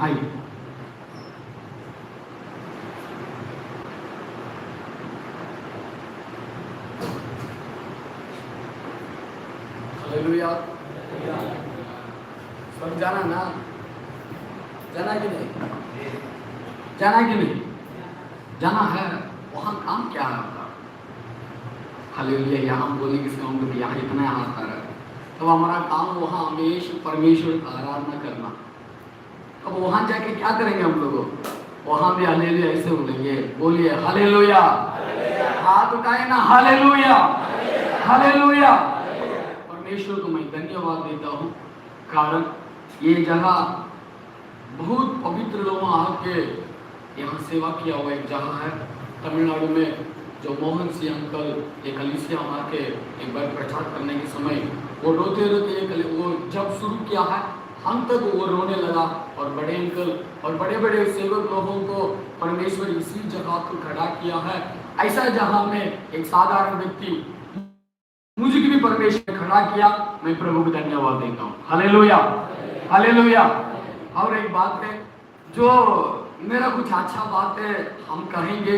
आइए। हालेलुया। सब जाना ना? जाना कि नहीं? जाना कि नहीं? जाना है। वहां काम क्या है आपका? हालेलुया। यहाँ हम बोलेंगे इसका मतलब यहाँ इतना हाथ आ रहा है, तो हमारा काम वहाँ हमेशा परमेश्वर का आराधना करना। अब वहां जाके क्या करेंगे हम लोग? वहां भी हालेलुया ऐसे बोलेंगे, बोलिए हालेलुया। हाथ उठाए ना, हालेलुया हालेलुया। परमेश्वर को मैं धन्यवाद देता हूँ, कारण ये जगह बहुत पवित्र लोग आके यहाँ सेवा किया हुआ एक जगह है तमिलनाडु में। जो मोहन सिंह अंकल एक कलीसिया आके एक बार प्रचार करने के समय वो रोते रोते वो जब शुरू किया है हम तक वो रोने लगा, और बड़े अंकल और बड़े बड़े सेवक लोगों को परमेश्वर इसी जगह को खड़ा किया है। ऐसा जगह में एक साधारण व्यक्ति मुझे भी परमेश्वर ने खड़ा किया, मैं प्रभु को धन्यवाद देता हूँ। Hallelujah hallelujah. और एक बात है, जो मेरा कुछ अच्छा बात है हम कहेंगे,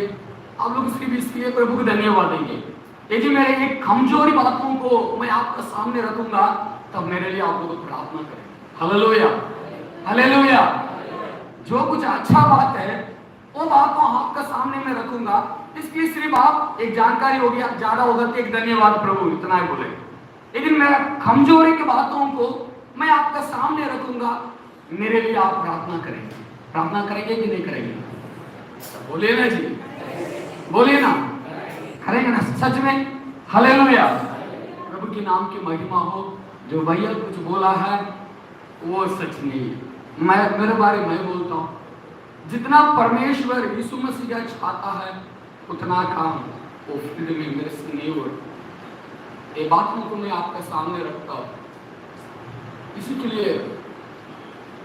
आप लोग सिर्फ इसके लिए प्रभु को धन्यवाद देंगे। यदि मेरे एक कमजोरी बातों को मैं आपके सामने रखूंगा, तब मेरे लिए आप लोग प्रार्थना करें। Hallelujah hallelujah. जो कुछ अच्छा बात है वो बात को आपके सामने में रखूंगा, इसलिए सिर्फ आप एक जानकारी होगी, आप ज्यादा होगा तो एक धन्यवाद प्रभु इतना ही बोले। लेकिन मेरा कमजोरी की बातों को मैं आपके सामने रखूंगा, मेरे लिए आप प्रार्थना करेंगे। प्रार्थना करेंगे कि नहीं करेंगे? बोलिए ना जी, बोलिए ना, करेंगे ना सच में? हालेलुया। प्रभु के नाम की महिमा हो। जो भैया कुछ बोला है वो सच नहीं है, मैं मेरे बारे में बोलता हूँ। जितना परमेश्वर यीशु मसीह का चाहता है उतना काम वो फील्ड में मेरे से नहीं हो रहा। ये बातों को मैं आपके सामने रखता हूँ, इसी के लिए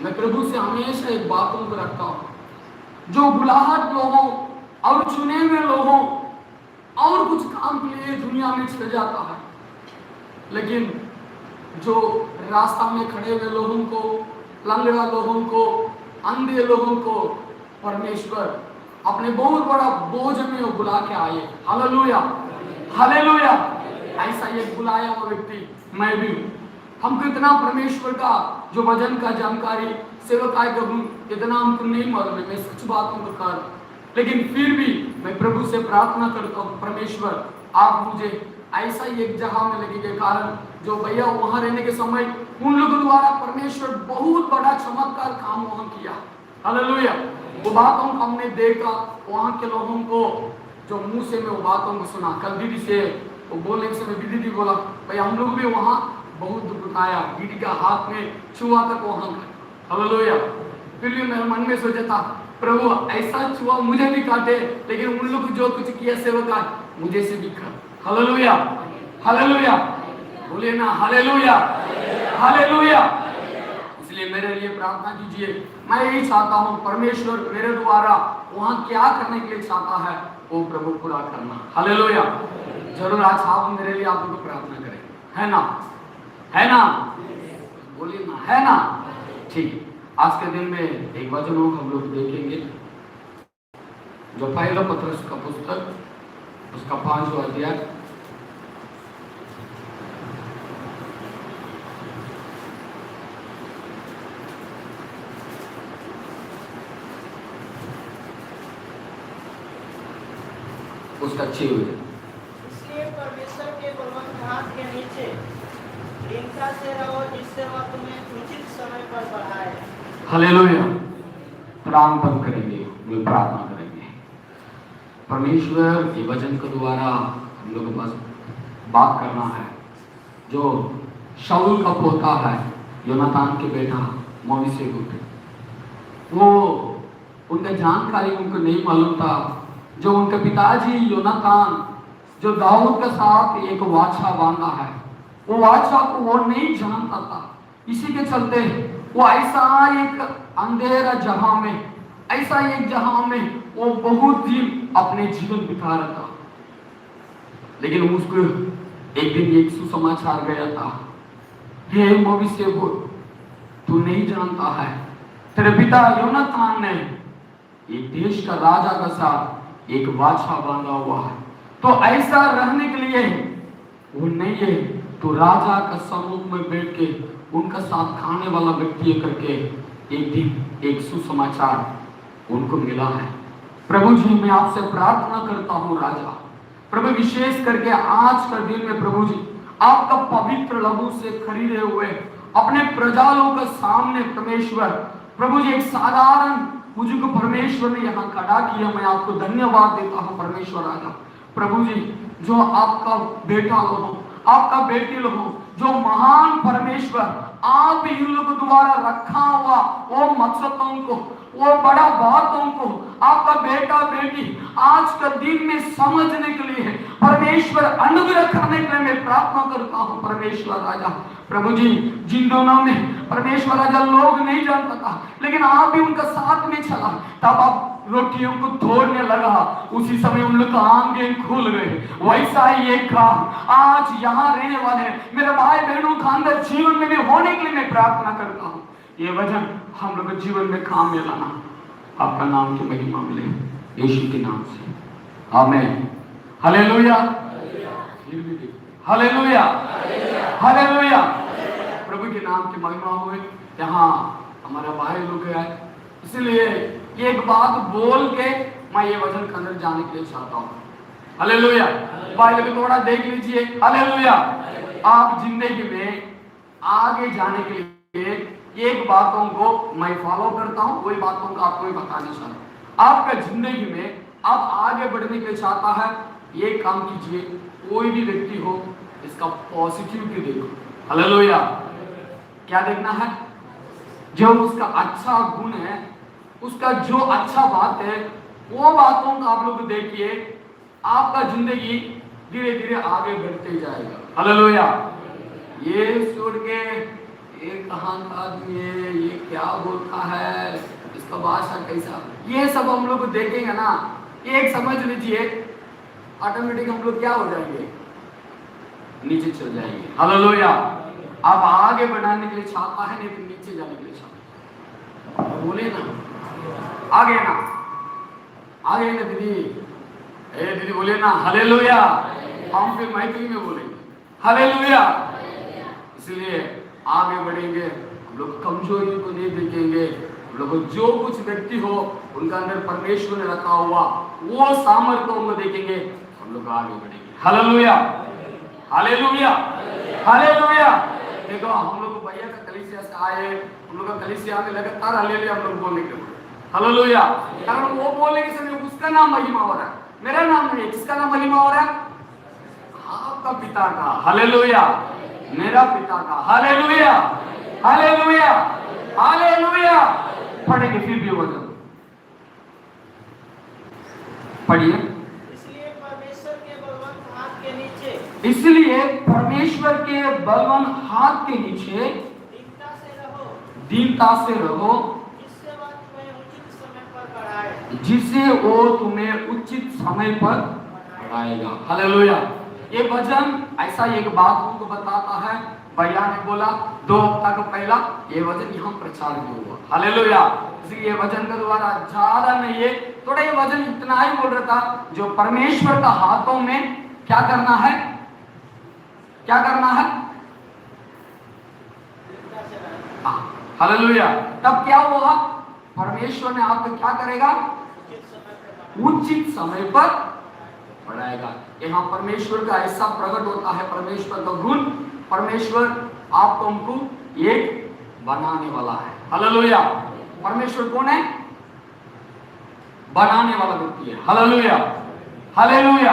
मैं प्रभु से हमेशा एक बातों को रखता हूँ। जो बुलाहट लोगों और चुने हुए लोगों और कुछ काम के लिए दुनिया में चल जाता है, लेकिन जो रास्ता में खड़े हुए लोगों को, लंगड़ा लोगों को, अंधे लोगों को परमेश्वर अपने बहुत बड़ा बोझ में वो बुला के आए। Hallelujah hallelujah. ऐसा एक बुलाया हुआ व्यक्ति मैं भी हूँ। हमको इतना परमेश्वर का जो वचन का जानकारी सेवकाई का गुण इतना हमको नहीं मालूम है, मैं सच बातों को कर, लेकिन फिर भी मैं प्रभु से प्रार्थना करता हूँ, परमेश्वर आप मुझे ऐसा एक जगह में लगे के कारण जो भैया वहां रहने के समय उन लोगों द्वारा परमेश्वर बहुत बड़ा चमत्कार काम वहां किया। हालेलुया। वो बातों को हमने देखा, वहां के लोगों को जो मुंह से मैं वो बातों को सुना। कल दीदी से वो बोलने के समय दीदी बोला भाई हम लोग भी वहां बहुत दुख उठाया, दीदी का हाथ में छुआ तक वहां का। हालेलुया। फिर भी मेरे मन में सोचा था प्रभु ऐसा छुआ मुझे भी काटे, लेकिन उन लोग जो कुछ किया सेवका मुझे से भी कर। Hallelujah hallelujah. बोलिए ना हालेलुया हालेलुया। इसलिए मेरे लिए प्रार्थना कीजिए। मैं यही चाहता हूँ परमेश्वर मेरे द्वारा वहां क्या करने के लिए चाहता है वो प्रभु पूरा करना। हालेलुया। जरूर आज आप मेरे लिए आप लोग प्रार्थना करें, है ना? है ना? बोलिए ना, है ना? ठीक। आज के दिन में एक वचन हम लोग देखेंगे जो पहला पत्रस का पुस्तक उसका 5वां अध्याय उसका 6 बजे। इसलिए परमेश्वर के बलवंत हाथ के नीचे दीनता से रहो, जिससे वह तुम्हें उचित समय पर बढ़ाए। हालेलुया। प्राण बंद करेंगे, हम प्रार्थना करेंगे। परमेश्वर के वचन के द्वारा हम लोग के पास बात करना है। जो शाऊल का पोता है, योनातान के बेटा मोइसेबुत, वो उनका जानकारी उनको नहीं मालूम था। जो उनके पिताजी योनातान जो दाऊद के साथ एक वाचा बांधा है, वो वाचा को वो नहीं जानता था। इसी के चलते वो ऐसा एक अंधेरा जहां में, ऐसा एक जहां में वो बहुत दिन अपने जीवन बिता रहा था। लेकिन उसको एक दिन एक सुसमाचार गया था, हे मोइसेबुत, तू नहीं जानता है तेरे पिता योनातान ने एक देश का राजा का साथ एक वाचा बांधा हुआ है, तो ऐसा रहने के लिए वो नहीं है तो राजा का सम्मुख में बैठ के उनका साथ खाने वाला व्यक्ति करके एक दिन एक सुसमाचार उनको मिला है। प्रभु जी मैं आपसे प्रार्थना करता हूँ राजा, प्रभु विशेष करके आज का दिन में प्रभु जी आपका पवित्र लहू से खरीदे हुए अपने प्रजालों के सामने परमेश्वर प्रभु जी एक साधारण मुझको परमेश्वर ने यहाँ खड़ा किया, मैं आपको धन्यवाद देता हूँ परमेश्वर राजा। प्रभु जी जो आपका बेटा लोगों आपका बेटी लोगों जो महान परमेश्वर आप इन लोगों द्वारा रखा हुआ वो मकसदों को वो बड़ा बातों को आपका बेटा बेटी आज का दिन में समझने के लिए परमेश्वर अनुग्रह करने के लिए मैं प्रार्थना करता हूँ परमेश्वर राजा। प्रभु जी जिन दोनों में परमेश्वर राजा लोग नहीं जानता था लेकिन आप भी उनका साथ में चला, तब आप रोटियों को तोड़ने लगा, उसी समय उन लोग का आंखें खुल गए। वैसा ही एक काम आज यहाँ रहने वाले मेरे भाई बहनों का अंदर जीवन में भी होने के लिए मैं प्रार्थना करता हूँ। ये वचन हम लोग जीवन में काम में लाना, आपका नाम की महिमा मिले यीशु के नाम से, आमीन। Hallelujah, hallelujah, hallelujah. प्रभु के नाम की महिमा हुए। यहाँ हमारा भाई लोग है, इसलिए एक बात बोल के मैं ये वचन के अंदर जाने के लिए चाहता हूँ। हालेलुया, भाई लोग थोड़ा देख लीजिए। हालेलुया। आप जिंदगी में आगे जाने के लिए एक बातों को मैं फॉलो करता हूँ, वही बातों को आपको भी बताना चाहता हूँ। आपका जिंदगी में आप आगे बढ़ने के लिए चाहता है, ये काम कीजिए, कोई भी व्यक्ति हो इसका पॉजिटिविटी देखो। हालेलुया। क्या देखना है? जो उसका अच्छा गुण है, उसका जो अच्छा बात है, वो बातों को आप लोग देखिए, आपका जिंदगी धीरे धीरे आगे बढ़ते जाएगा। हालेलुया। ये सुन के ये कहाँ का आदमी है, ये क्या बोलता है, इसका भाषा कैसा, ये सब हम लोग देखेंगे ना, एक समझ लीजिए ऑटोमेटिक हम लोग क्या हो जाएंगे, नीचे चल जाएंगे। हालेलुया। आप आगे बढ़ाने के लिए चाहता है, नहीं तो नीचे जाने के लिए चाहता है, बोले ना आगे ना, आगे ना दीदी, दीदी बोले ना हालेलुया। हम फिर मैथिली में बोलेंगे हालेलुया। इसलिए आगे बढ़ेंगे, हम लोग कमजोरी को नहीं देखेंगे, हम लोग जो कुछ व्यक्ति हो उनका अंदर परमेश्वर ने रखा हुआ वो सामर्थ्य को देखेंगे, हम लोग आगे बढ़ेंगे। Hallelujah, hallelujah, hallelujah. देखो हम लोग भैया का कलीसिया से आए, हम लोग का कलीसिया में लगातार हालेलुया हम लोग बोलने के लिए, हालेलुया। कारण वो बोलने के समय उसका नाम महिमा हो रहा है, मेरा नाम नहीं, किसका नाम महिमा हो रहा है? आपका पिता का। हालेलुया। मेरा पिता का। Hallelujah, hallelujah, hallelujah. पढ़ेंगे फिर भी वचन पढ़िए। इसलिए परमेश्वर के बलवंत हाथ के नीचे, इसलिए परमेश्वर के बलवंत हाथ के नीचे दीनता से रहो, दीनता से रहो, जिससे वह तुम्हें उचित समय पर बढ़ाए, जिससे वो तुम्हें उचित समय पर बढ़ाएगा। हालेलुया। ये वचन ऐसा एक बात हमको बताता है, भैया ने बोला 2 हफ्ता का पहला ये वचन यहाँ प्रचार किया हुआ। हालेलुया। इसलिए ये वचन का द्वारा ज्यादा नहीं है, थोड़ा ये वचन इतना ही बोल रहा था, जो परमेश्वर का हाथों में क्या करना है, क्या करना है? हालेलुया। तब क्या हुआ? परमेश्वर ने आपको क्या करेगा? उचित समय पर बढ़ाएगा। यहाँ परमेश्वर का ऐसा प्रकट होता है, परमेश्वर का गुण, परमेश्वर आपको हमको एक बनाने वाला है। हालेलुया। परमेश्वर कौन है? बनाने वाला व्यक्ति है। Hallelujah, hallelujah.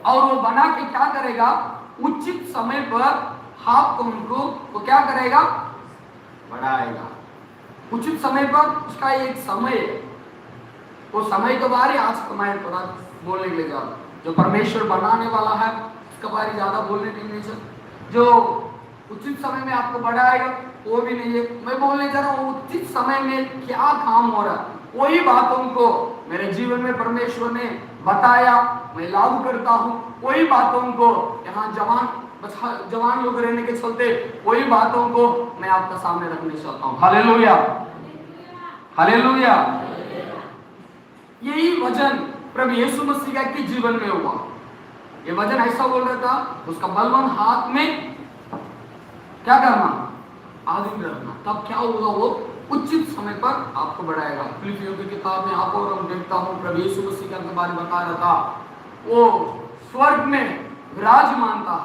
और वो बना के क्या करेगा? उचित समय पर आपको हमको वो क्या करेगा? बढ़ाएगा। उचित समय पर उसका एक समय है, वो समय के बारे आज का मैं थोड़ा बोलने के लिए जा रहा हूं। जो परमेश्वर बनाने वाला है उसके बारे ज्यादा बोलने के लिए नहीं, जो उचित समय में आपको बढ़ाएगा वो भी नहीं है। मैं बोलने जा रहा हूँ उचित समय में क्या काम हो रहा है, वही बातों को मेरे जीवन में परमेश्वर ने बताया, मैं लागू करता हूँ। वही बातों को यहाँ जवान लोग रहने के चलते वही बातों को मैं आपके सामने रखने चाहता हूँ। Hallelujah, hallelujah. यही वचन प्रभु यीशु मसीह के जीवन में हुआ। ये वचन ऐसा बोल रहा था, उसका बलवान हाथ में क्या करना, आधीन रहना। तब क्या होगा, वो उचित समय पर आपको बढ़ाएगा। फिलिपियों की किताब में आप और हम देखता हूं, प्रभु यीशु मसीह के बारे में बता रहा था, वो स्वर्ग में विराजमान था,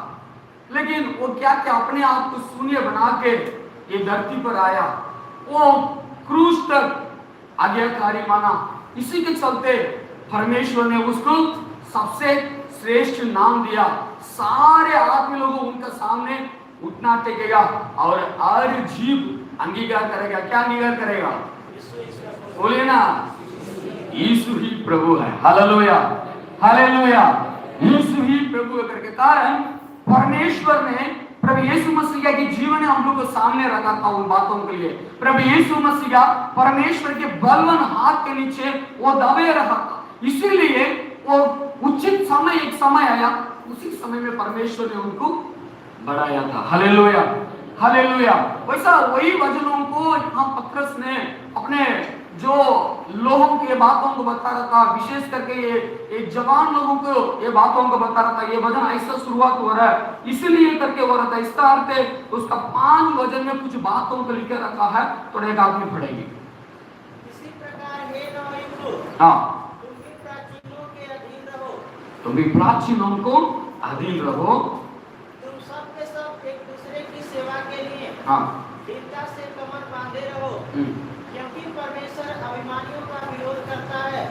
लेकिन वो क्या क्या अपने आप को शून्य बना के ये धरती पर आया, वो क्रूस तक आज्ञाकारी माना। इसी के चलते परमेश्वर ने उसको सबसे श्रेष्ठ नाम दिया। सारे आदमी लोगों उनका सामने उठना टेकेगा और हर जीव अंगीकार करेगा। क्या अंगीकार करेगा? बोलिए ना, यीशु ही प्रभु है। Hallelujah, hallelujah. यीशु ही प्रभु है करके कारण परमेश्वर ने प्रभु यीशु मसीह के जीवन में हम लोग को सामने रखा था उन बातों के लिए। प्रभु यीशु मसीह परमेश्वर के बलवान हाथ के नीचे वो दबे रहा था, इसीलिए वो उचित समय, एक समय आया, उसी समय में परमेश्वर ने उनको बढ़ाया था। Hallelujah, hallelujah. वैसा वही वचनों को यहाँ पतरस ने अपने जो लोगों की बातों को बता रहा था, विशेष करके ये जवान लोगों को ये बातों को बता रहा था। ये वचन ऐसा शुरुआत हो रहा है, इसलिए करके हो रहा था। इसका अर्थ है उसका 5 वचन में कुछ बातों को लिखे रखा है, तो एक आदमी पढ़ेगी। इसी प्रकार हे नवयुवकों, तुम भी प्राचीनों के अधीन रहो। तुम भी प्राचीनों को अधीन रहो। तुम सब के सब एक दूसरे की सेवा के लिए दृढ़ता से कमर बांधे रहो, क्योंकि परमेश्वर अभिमानियों का विरोध करता है,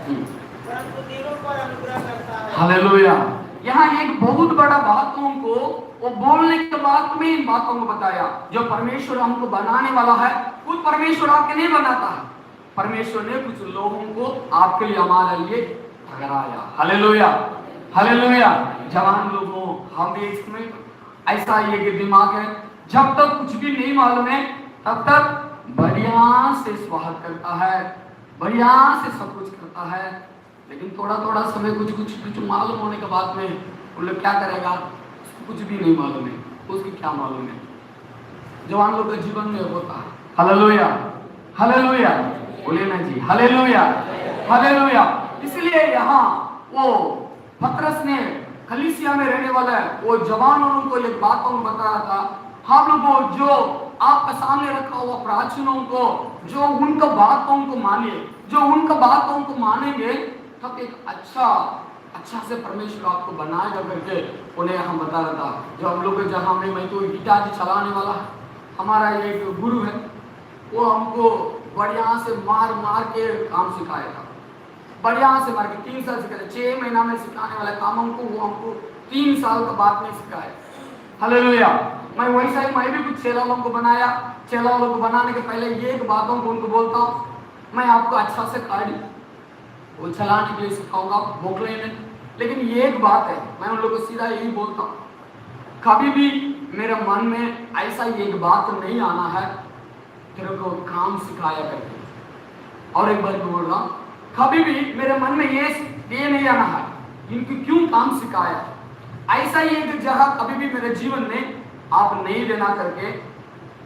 परंतु दीनों पर अनुग्रह करता है। हालेलुया। यहाँ एक बहुत बड़ा बातों को वो बोलने के बाद में इन बातों को बताया। जो परमेश्वर हमको बनाने वाला है, खुद परमेश्वर आपके नहीं बनाता है, परमेश्वर ने कुछ लोगों को आपके लिए, हमारे लिए ठहराया। Hallelujah, hallelujah. जवान लोगों, हम भी इसमें ऐसा ये दिमाग है, जब तक कुछ भी नहीं मालूम है तब तक बढ़िया से स्वागत करता है, बढ़िया से सब कुछ करता है, लेकिन थोड़ा थोड़ा समय कुछ मालूम होने के बाद में उन लोग क्या करेगा, कुछ भी नहीं मालूम है, उसकी क्या मालूम है। जवान लोग के जीवन में होता है। Hallelujah, hallelujah. बोलिए ना जी, हालेलुया, हालेलुया। इसलिए यहाँ वो पतरस ने कलीसिया में रहने वाला वो जवानों को एक बातों को बता रहा था, हम लोगों जो आपके सामने रखा हुआ प्राचीनों को, जो उनका बातों को मानिए, जो उनका बातों को मानेंगे, तब एक अच्छा से परमेश्वर आपको बनाएगा करके उन्हें हम बता रहा था। जो हम लोग जहाँ में, मैं तो गिटार चलाने वाला है, हमारा एक गुरु है, वो हमको बढ़िया से मार के काम सिखाया था, बढ़िया से मार के 3 साल सिखाया। 6 महीना में सिखाने वाला काम हमको, वो हमको 3 साल के बाद में सिखाया। हालेलुया। मैं वैसा ही मैं भी कुछ चेला लोगों को बनाया। चेला लोगों को बनाने के पहले ये एक बातों को उनको बोलता हूँ, मैं आपको अच्छा से गाड़ी वो चलाने के लिए सिखाऊंगा, बोखले में। लेकिन ये एक बात है, मैं उन लोगों को सीधा यही बोलता हूँ, कभी भी मेरे मन में ऐसा एक बात नहीं आना है तेरे को काम सिखाया करके। और एक बार बोल रहा हूँ, कभी भी मेरे मन में ये नहीं आना है इनको क्यों काम सिखाया। ऐसा ही एक जगह कभी भी मेरे जीवन में आप नहीं देना करके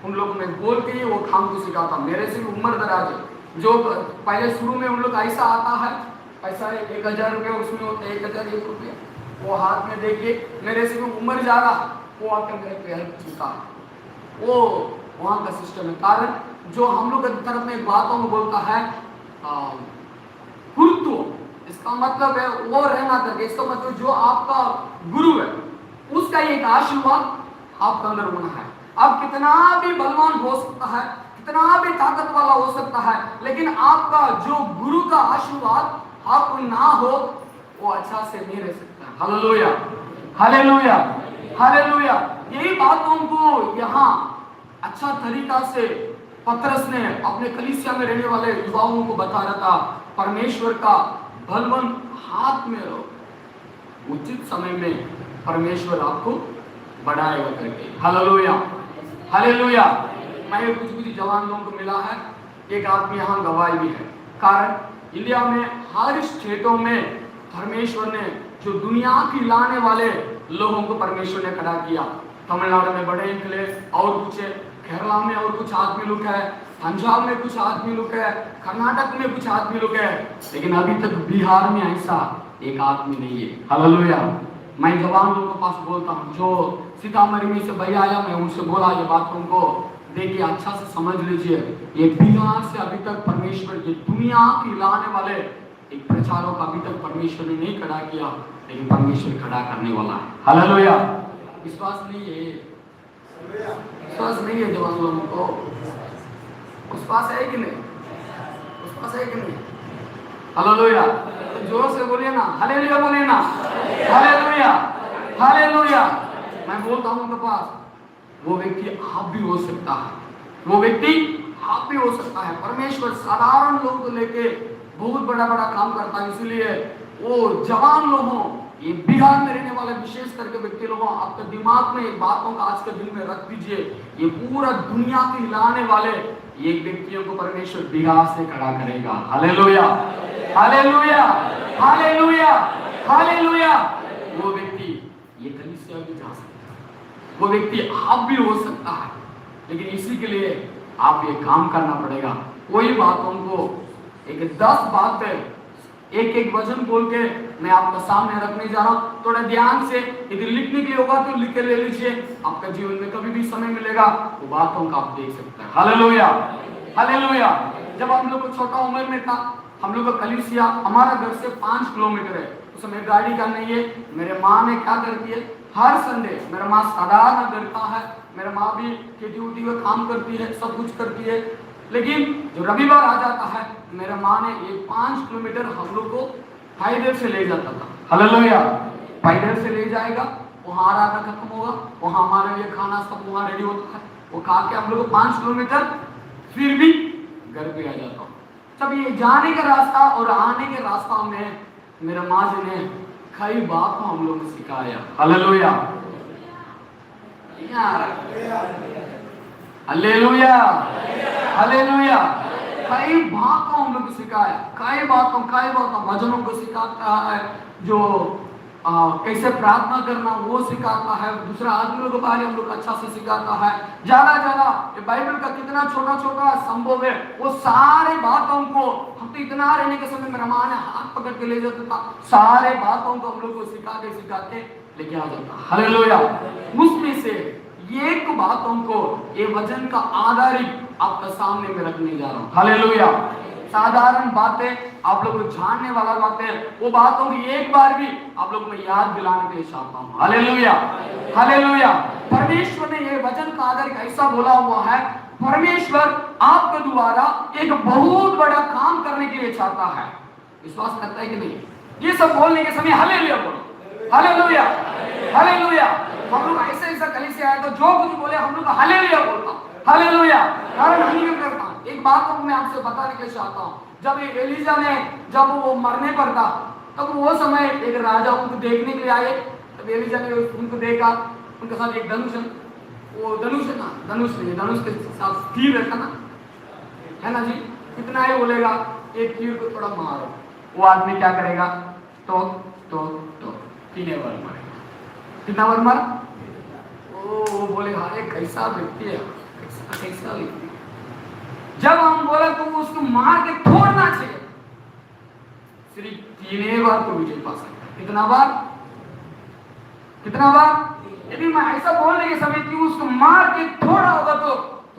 उन लोगों ने बोल के वो काम को सिखाता। मेरे से उम्र दराज है, जो पहले शुरू में उन लोग ऐसा आता है, पैसा 1000 रुपये उसमें होते हैं, 1001 रुपये वो हाथ में देखिए, मेरे से उम्र जा रहा, वो आकर मेरे पे हेल्प चुका, वो वहाँ का सिस्टम है। कारण जो हम लोग की तरफ में बातों को बोलता है गुरुत्व, इसका मतलब है वो रहना करके, इसका मतलब जो आपका गुरु है उसका एक आशीर्वाद आपके अंदर होना है। आप कितना भी बलवान हो सकता है, कितना भी ताकत वाला हो सकता है, लेकिन आपका जो गुरु का आशीर्वाद आपको ना हो, वो अच्छा से नहीं रह सकता। Hallelujah, hallelujah, hallelujah. यही बातों को यहाँ अच्छा तरीका से पतरस ने अपने कलीसिया में रहने वाले युवाओं को बता रहा था, परमेश्वर का बलवान हाथ में रहो, उचित समय में परमेश्वर आपको बढ़ाएगा करके। Hallelujah, hallelujah. मैं कुछ जवान लोगों को मिला है, एक आदमी यहाँ गवाही भी है। कारण इंडिया में हर स्टेटों में परमेश्वर ने जो दुनिया की लाने वाले लोगों को परमेश्वर ने खड़ा किया। तमिलनाडु में बड़े निकले और कुछ, केरला में और कुछ आदमी लोग है, पंजाब में कुछ आदमी लोग है, कर्नाटक में कुछ आदमी लोग है, लेकिन अभी तक बिहार में ऐसा एक आदमी नहीं है। हालेलुया। मैं जवान लोगों के पास बोलता हूँ, जो सीतामढ़ी में से भैया आया, मैं उनसे बोला ये बात तुमको देखिए अच्छा से समझ लीजिए, ये बिहार से अभी तक परमेश्वर, ये दुनिया की लाने वाले एक प्रचारों का अभी तक परमेश्वर ने नहीं खड़ा किया, लेकिन परमेश्वर खड़ा करने वाला है। हालेलुया। विश्वास नहीं है, विश्वास नहीं है जवान लोगों को? विश्वास है कि नहीं? विश्वास है कि नहीं? हालेलुया। तो जोर से बोलिए ना, हालेलुया बोलिए ना, हालेलुया, हालेलुया। मैं बोलता हूं उनके पास, वो व्यक्ति आप भी हो सकता है, वो व्यक्ति आप भी हो सकता है। परमेश्वर साधारण लोगों को लेके बहुत बड़ा बड़ा काम करता है। इसलिए वो जवान लोगों, ये बिहार में रहने वाले विशेष करके व्यक्ति लोगों, आपके दिमाग में एक बातों का आज के दिन में रख दीजिए, ये पूरा दुनिया को हिलाने वाले एक व्यक्तियों को परमेश्वर बिहार से खड़ा करेगा। Hallelujah, hallelujah, hallelujah, hallelujah. वो व्यक्ति ये कलीसिया भी जा सकता है, वो व्यक्ति आप भी हो सकता है, लेकिन इसी के लिए आप ये काम करना पड़ेगा। कोई बातों को एक 10 बात है, एक एक वचन बोल के मैं आपका सामने रखने जा रहा हूं। थोड़ा ध्यान से, यदि लिखने के लिए होगा तो लिख के ले लीजिए, आपका जीवन में कभी भी समय मिलेगा वो बातों का आप देख सकते हैं। Hallelujah, hallelujah. जब हम लोग को छोटा उम्र में था, हम लोग का कलीसिया हमारा घर से 5 किलोमीटर है, उस समय गाड़ी का नहीं है। मेरे माँ ने क्या करती है, हर संडे, मेरा माँ साधारण घर का है, मेरा माँ भी खेती उठी में काम करती है, सब कुछ करती है, लेकिन जो रविवार आ जाता है, मेरा माँ ने ये 5 किलोमीटर हम लोग को पैदल से ले जाता था। हालेलुया। पैदल से ले जाएगा, वहाँ आराधना खत्म होगा, वहाँ हमारे लिए खाना सब वहाँ रेडी होता है, वो खा के हम लोग 5 किलोमीटर फिर भी घर पे आ जाता हूँ। जब ये जाने का रास्ता और आने के रास्ता में मेरा माँ जी ने कई बात को हम लोग को सिखाया। Hallelujah, hallelujah, hallelujah. कई बातों हम लोग को सिखाया, कई बातों वचनों को सिखाता है, जो कैसे प्रार्थना करना वो सिखाता है, दूसरा आदमियों के बारे हम लोग अच्छा से सिखाता है। ज्यादा ये बाइबल का कितना छोटा छोटा संभव है, वो सारे बातों को हम तो इतना रहने के समय मेरा माँ ने हाथ पकड़ के ले जाता था, सारे बातों को हम लोग को सिखा के लेके आ जाता। हालेलुया। उसमें से एक बातों को ये वचन का आधारित आपका सामने में रखने जा रहा हूं। हालेलुया। साधारण बातें आप लोग को जानने वाला बातें, वो बातों की एक बार भी आप लोग को याद दिलाने के लिए चाहता हूं। Hallelujah, hallelujah. परमेश्वर ने ये वचन का आधार ऐसा बोला हुआ है, परमेश्वर आपके द्वारा एक बहुत बड़ा काम करने के लिए चाहता है। विश्वास करता है कि नहीं? ये सब बोलने के समय हालेलुया बोलो, हालेलुया, हालेलुया। हम लोग ऐसा कलीसिया आया तो जो कुछ बोले हम लोग हालेलुया बोलता, हालेलुया। कारण हम नहीं करता। एक बात को मैं आपसे बताने के लिए चाहता हूँ, जब एलिजा ने जब वो मरने पर था, तब वो समय एक राजा उनको देखने के लिए आए, तब एलिजा ने उनको देखा, उनके साथ एक धनुष, वो धनुष है ना, धनुष के साथ तीर रखा ना, है ना जी, कितना ही बोलेगा एक तीर को थोड़ा मारो, वो आदमी क्या करेगा, तो तीन बार मारेगा। कितना बार मारा? वो बोलेगा अरे कैसा व्यक्ति है, कैसा व्यक्ति। जब हम बोले तो उसको मार के छोड़ना चाहिए, सिर्फ 3 बार तो विजय पा सकता है। कितना बार? यदि मैं ऐसा बोलने के समय कि उसको मार के छोड़ा होगा तो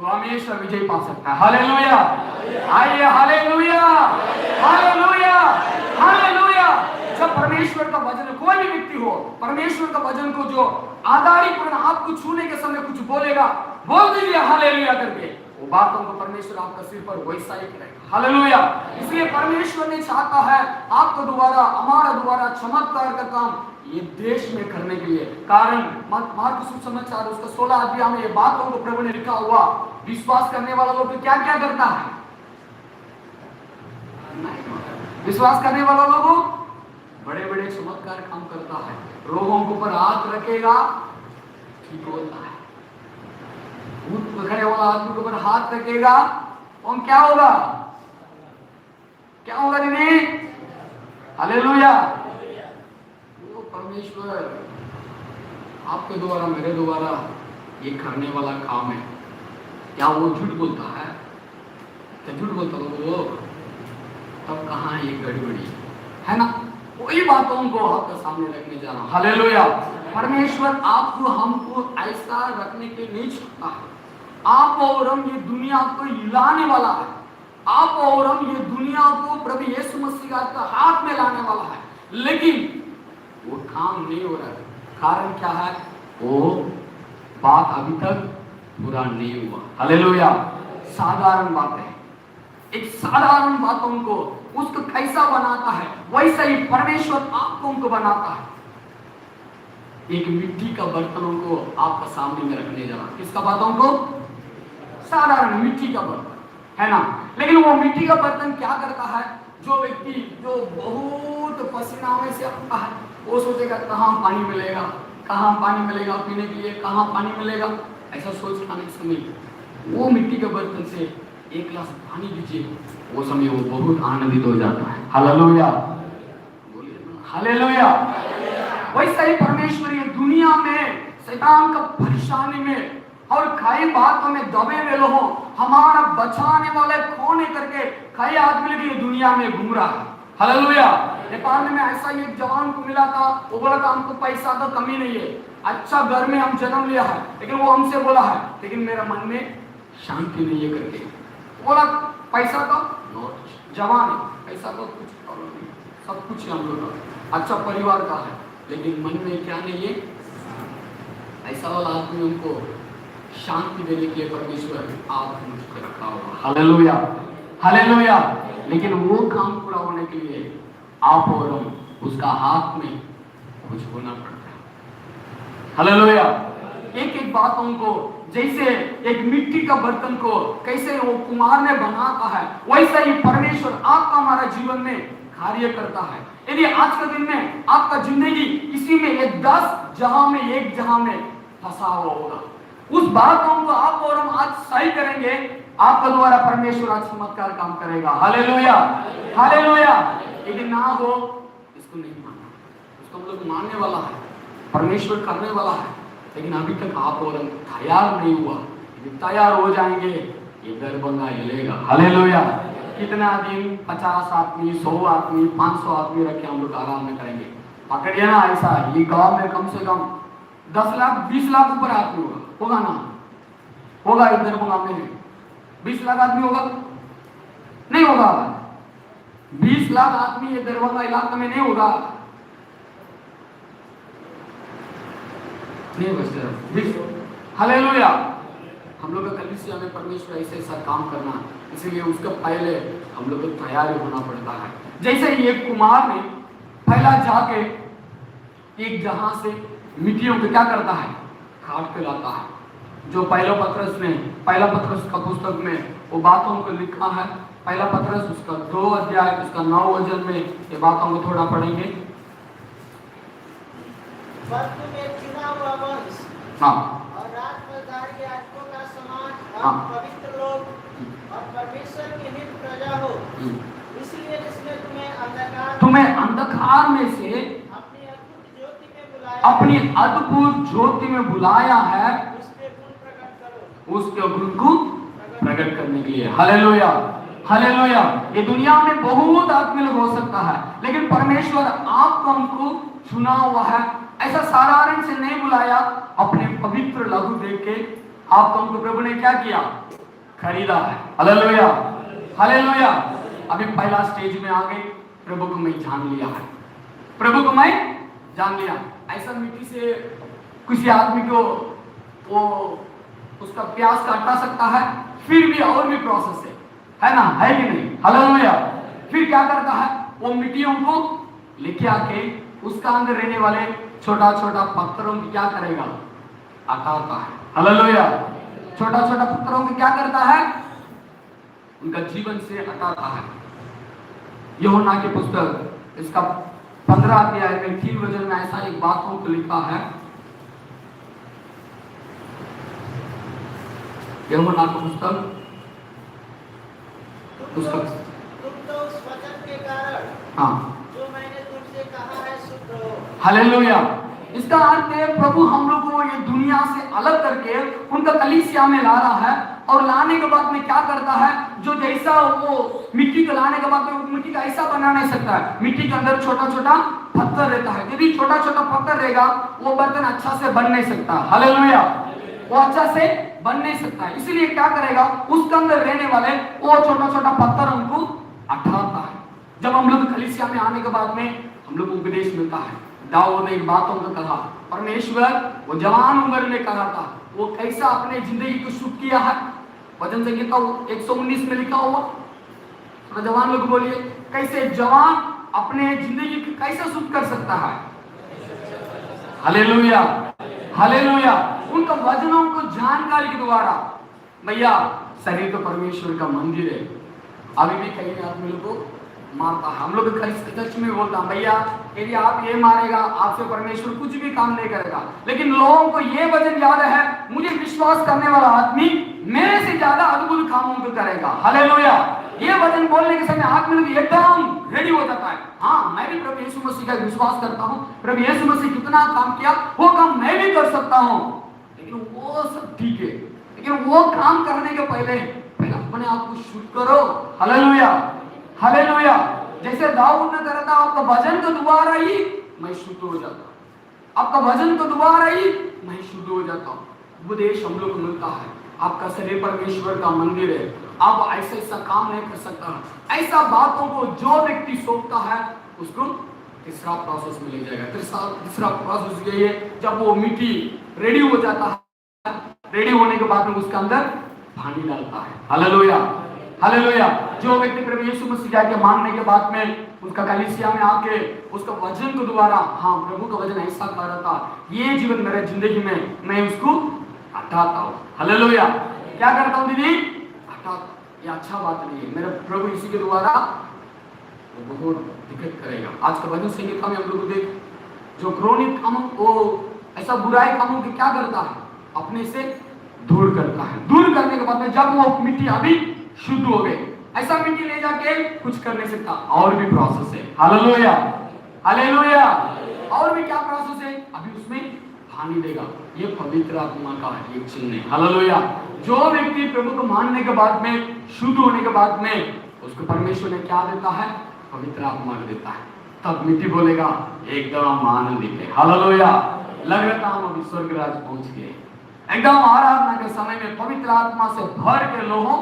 हमेशा विजय पा सकता है। हालेलुया, आइए, हालेलुया, हालेलुया, हालेलुया। जब परमेश्वर का वचन, कोई भी व्यक्ति हो, परमेश्वर का वचन को जो आधारित आपको छूने के समय कुछ बोलेगा, बोल दीजिए हालेलुया करके, वो बातों को परमेश्वर आपका सिर पर वैसा ही करेगा। हालेलुया। इसलिए परमेश्वर ने चाहता है आपको दोबारा, हमारा दोबारा चमत्कार का काम ये देश में करने के लिए। कारण मार्कुस सुसमाचार उसका 16 अध्याय में ये बातों को प्रभु ने लिखा हुआ, विश्वास करने वाला लोग क्या क्या करता है? विश्वास करने वाला लोग बड़े बड़े चमत्कार काम करता है, रोगों के ऊपर हाथ रखेगा ठीक होता है, भूत पकड़ने वाला आदमी के ऊपर हाथ रखेगा और क्या होगा? क्या होगा दीदी? हालेलुया। वो परमेश्वर आपके द्वारा, मेरे द्वारा ये करने वाला काम है। क्या वो झूठ बोलता है? तो झूठ बोलता वो तब कहाँ ये गड़बड़ी है ना। वही बातों को आपके सामने रखने जा रहा हूं। हालेलुया। परमेश्वर आपको हमको ऐसा रखने के नहीं चाहता है। आप और हम ये दुनिया को हिलाने वाला है। आप और हम ये दुनिया को प्रभु यीशु मसीह का हाथ में लाने वाला है, लेकिन वो काम नहीं हो रहा है। कारण क्या है? वो बात अभी तक पूरा नहीं हुआ। हालेलुया। साधारण बात है, एक साधारण बातों को उसको कैसा बनाता है वैसा ही परमेश्वर आपको उनको बनाता है। एक मिट्टी का बर्तनों को आपका सामने में रखने जा रहा है। किसका बातों को? साधारण मिट्टी का बर्तन है ना। लेकिन वो मिट्टी का बर्तन क्या करता है? जो व्यक्ति जो बहुत पसीना में से आता है, वो सोचेगा कहाँ पानी मिलेगा, कहाँ पानी मिलेगा पीने के लिए, कहाँ पानी मिलेगा, ऐसा सोच खाने के समय वो मिट्टी के बर्तन से एक गिलास पानी दीजिए, वो समय वो बहुत आनंदित हो जाता है। हालेलुया, बोलिए हालेलुया। वैसा ही परमेश्वर ये दुनिया में शैतान का परेशानी में और कई बातों में दबे हुए लोगों हमारा बचाने वाले खोने करके कई आदमी भी दुनिया में घूम रहा है। हालेलुया। नेपाल में ऐसा एक जवान को मिला था, वो बोला था हमको पैसा का कमी नहीं है, अच्छा घर में हम जन्म लिया है, लेकिन वो हमसे बोला है लेकिन मेरा मन में शांति नहीं है करके बोला। पैसा का नोट जवान है, पैसा का कुछ प्रॉब्लम नहीं, सब कुछ हम लोग का अच्छा परिवार का है, लेकिन मन में क्या नहीं है। ऐसा वाला आदमी उनको शांति देने के लिए परमेश्वर आप मुझको रखा होगा। Hallelujah, hallelujah. लेकिन वो काम पूरा होने के लिए आप और हम उसका हाथ में कुछ होना पड़ता है। हालेलुया। एक एक बातों को जैसे एक मिट्टी का बर्तन को कैसे वो कुम्हार ने बनाता है, वैसा ही परमेश्वर आपका हमारा जीवन में कार्य करता है। यदि आज के दिन में आपका जिंदगी इसी में एक 10 जहां में एक जहां में फंसा हुआ होगा, उस बातों को आप और हम आज सही करेंगे, आपका द्वारा परमेश्वर आज चमत्कार काम करेगा। Hallelujah, hallelujah. लेकिन ना हो इसको नहीं मानना, इसको हम लोग मानने वाला है, परमेश्वर करने वाला है, लेकिन अभी तक आप और हम तैयार नहीं हुआ। यदि तैयार हो जाएंगे ये दरबंगा हिलेगा। हालेलुया। कितना दिन 50 आदमी 100 आदमी 500 आदमी रखे हम लोग आराम में करेंगे? पकड़िए ना, ऐसा ये गांव में कम से कम 10 लाख 20 लाख ऊपर आदमी होगा ना, होगा इधर मामले में 20 लाख आदमी होगा? नहीं होगा। 20 लाख आदमी ये दरभंगा इलाके में नहीं होगा, नहीं बचते। हालेलुया। हम लोग का कलीसिया में परमेश्वर ऐसे ऐसा काम करना, इसीलिए उसका पहले हम लोग को तैयार होना पड़ता है। जैसे ही एक कुम्हार ने पहला जाके एक जहां से मिट्टियों को क्या करता है? काट के लाता है। जो पहला पत्रस का पुस्तक में वो बातों को लिखा है, पहला पत्रस उसका 2 अध्याय उसका 9 वचन में ये बातों को थोड़ा पढ़ेंगे। पर तुम एक चुना हुआ वंश, हाँ, और राजमझधार याजकों का समाज और हाँ, पवित्र लोग और परमेश्वर की नित्य प्रजा हो, इसलिए जिसने तुम्हें अंधकार में से अपनी अद्भुत ज्योति में बुलाया है, उसके गुण को प्रकट करने के लिए। Hallelujah, hallelujah. ये दुनिया में बहुत आदमी लोग हो सकता है, लेकिन परमेश्वर आपको हमको चुना हुआ है। ऐसा साधारण से नहीं बुलाया, अपने पवित्र लहू देख के आपको हमको प्रभु ने क्या किया? खरीदा है। Hallelujah, hallelujah. अभी पहला स्टेज में आ गए, प्रभु को मैं जान लिया है, प्रभु को मैं जान लिया। ऐसा मिट्टी से किसी आदमी को वो उसका प्यास काटा सकता है, फिर भी और भी प्रोसेस है ना, है कि नहीं? हालेलुया। फिर क्या करता है? वो मिट्टियों को लेके आके उसका अंदर रहने वाले छोटा छोटा पत्थरों की क्या करेगा? हटाता है। हालेलुया। छोटा छोटा पत्थरों की क्या करता है? उनका जीवन से हटाता है। यूहन्ना की पुस्तक इसका 15 अध्याय में 3 वचन में ऐसा एक बातों को लिखा है। यूहन्ना की पुस्तक तुम तो उस वचन के कारण हाँ जो मैंने तुमसे कहा है शुद्ध हो। हालेलुया। इसका अर्थ है प्रभु हम लोग को ये दुनिया से अलग करके उनका कलीसिया में ला रहा है और लाने के बाद में क्या करता है, जो जैसा वो मिट्टी को लाने के बाद में मिट्टी का ऐसा बना नहीं सकता है, मिट्टी के अंदर छोटा छोटा पत्थर रहता है, यदि छोटा छोटा पत्थर रहेगा वो बर्तन अच्छा से बन नहीं सकता। हालेलुया, वो अच्छा से बन नहीं सकता है। इसलिए क्या करेगा, उसके अंदर रहने वाले वो छोटा छोटा पत्थर हमको हटाता है। जब हम लोग कलीसिया में आने के बाद में हम लोग को उपदेश मिलता है, दाऊद ने बातों को कहा, परमेश्वर वो जवान उम्र में कहा था, वो कैसा अपने जिंदगी को शुद्ध किया है। भजन संहिता 119 में लिखा हुआ, तो जवान लोग बोलिए, कैसे जवान अपने जिंदगी को कैसे शुद्ध कर सकता है। Hallelujah, hallelujah. उनका वचनों को जानकारी के द्वारा, भैया शरीर तो परमेश्वर का मंदिर है। अभी भी कई आदमी लोग को मारता है, हम लोग चर्च में बोलता हूं, भैया यदि आप ये मारेगा आपसे परमेश्वर कुछ भी काम नहीं करेगा। लेकिन लोगों को ये वचन याद है, मुझे विश्वास करने वाला आदमी मेरे से ज्यादा अद्भुत कामों को करेगा। हालेलुया। ये वचन बोलने के समय आदमी लोग एकदम रेडी हो जाता है। हाँ, मैं भी प्रभु यीशु मसीह का विश्वास करता हूँ, प्रभु यीशु मसीह कितना काम किया वो काम मैं भी कर सकता हूँ। लेकिन वो सब ठीक है, लेकिन वो काम करने के पहले अपने आप को शुद्ध करो। Hallelujah, hallelujah. जैसे दाऊद ने करा था, आपका भजन के द्वारा ही मैं शुद्ध हो जाता, आपका भजन के द्वारा ही मैं शुद्ध हो जाता हूँ। उपदेश हम लोग को मिलता है, आपका शरीर परमेश्वर का मंदिर है, आप ऐसा ऐसा काम नहीं कर सकता। ऐसा बातों को जो व्यक्ति सोचता है उसको तीसरा प्रोसेस में ले जाएगा। तीसरा प्रोसेस ये है, जब वो मिट्टी रेडी हो जाता है, रेडी होने के बाद में उसके अंदर पानी डालता है। Hallelujah, hallelujah. जो व्यक्ति प्रभु यीशु मसीह जाके मानने के बाद में उसका कलीसिया में आके उसका वचन के द्वारा, हाँ प्रभु का वचन ऐसा कह रहा था, ये जीवन मेरे जिंदगी में मैं उसको हटाता हूँ। हालेलुया। क्या करता हूँ दीदी? हटाता। ये अच्छा बात नहीं है, मेरे प्रभु इसी के द्वारा वो बहुत दिक्कत करेगा। आज का वचन संहिता में हम लोग देख, जो क्रोनिक कामों को, ऐसा बुराई कामों को क्या करता है, अपने से दूर करता है। दूर करने के बाद में जब वो मिट्टी अभी शुद्ध हो गई, ऐसा मिट्टी ले जाके कुछ कर नहीं सकता, और भी प्रोसेस है। Hallelujah, hallelujah. और भी क्या प्रोसेस है, अभी उसमें पानी देगा। ये पवित्र आत्मा का एक चिन्ह है। हालेलुया। जो व्यक्ति प्रभु को मानने के बाद में, शुद्ध होने के बाद में, उसको परमेश्वर ने क्या देता है, पवित्र आत्मा देता है। तब मिट्टी बोलेगा एकदम आनंदित है। हालेलुया। लग रहा था हम अभी स्वर्ग राज पहुंच गए। एकदम आराधना के समय में पवित्र आत्मा से भर के लोगों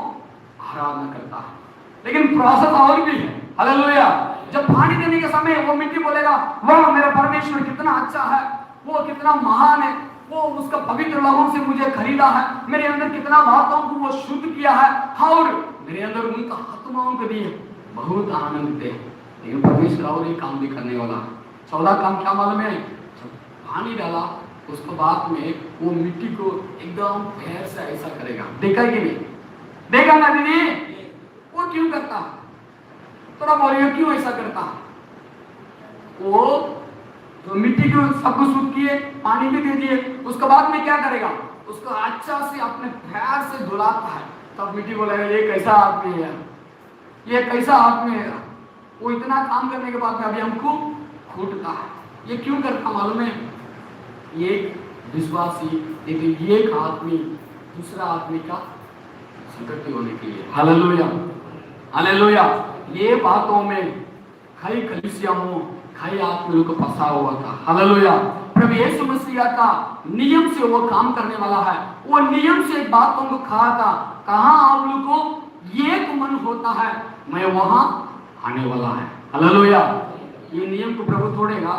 आराधना करता है। लेकिन प्रोसेस और भी है। हालेलुया। जब पानी देने के समय वो मिट्टी बोलेगा, वाह मेरा परमेश्वर कितना अच्छा है, वो कितना महान है, वो उसका पवित्र लोगों से मुझे खरीदा है, मेरे अंदर कितना बातों को वो शुद्ध किया है, और मेरे अंदर उनका आत्माओं को दिए, बहुत आनंद है। लेकिन परमेश्वर और एक काम भी करने वाला है। 14 काम क्या मालूम है? जब पानी डाला उसके बाद में वो मिट्टी को एकदम पैर से ऐसा करेगा। देखा कि नहीं? देखा ना दीदी? वो क्यों करता? थोड़ा बोलिए क्यों ऐसा करता? वो तो मिट्टी को सब कुछ शुद्ध किए, पानी भी दे दिए, उसके बाद में क्या करेगा? उसको अच्छा से अपने पैर से धुलाता है। तब मिट्टी बोलेगा ये कैसा आदमी है, ये कैसा आदमी है। वो इतना काम करने के बाद में अभी हमको घुटता है। ये क्यों करता मालूम है? एक विश्वासी, एक आदमी दूसरा आदमी का संगति होने के लिए। Hallelujah, hallelujah. ये बातों में कई कलीसियाओं, कई आदमियों को फंसा हुआ था। हालेलुया। प्रभु यीशु मसीह का नियम से वो काम करने वाला है। वो नियम से बातों को कहा था, कहाँ आप लोग को एक मन होता है, मैं वहां आने वाला है। हालेलुया। ये नियम को प्रभु तोड़ेगा।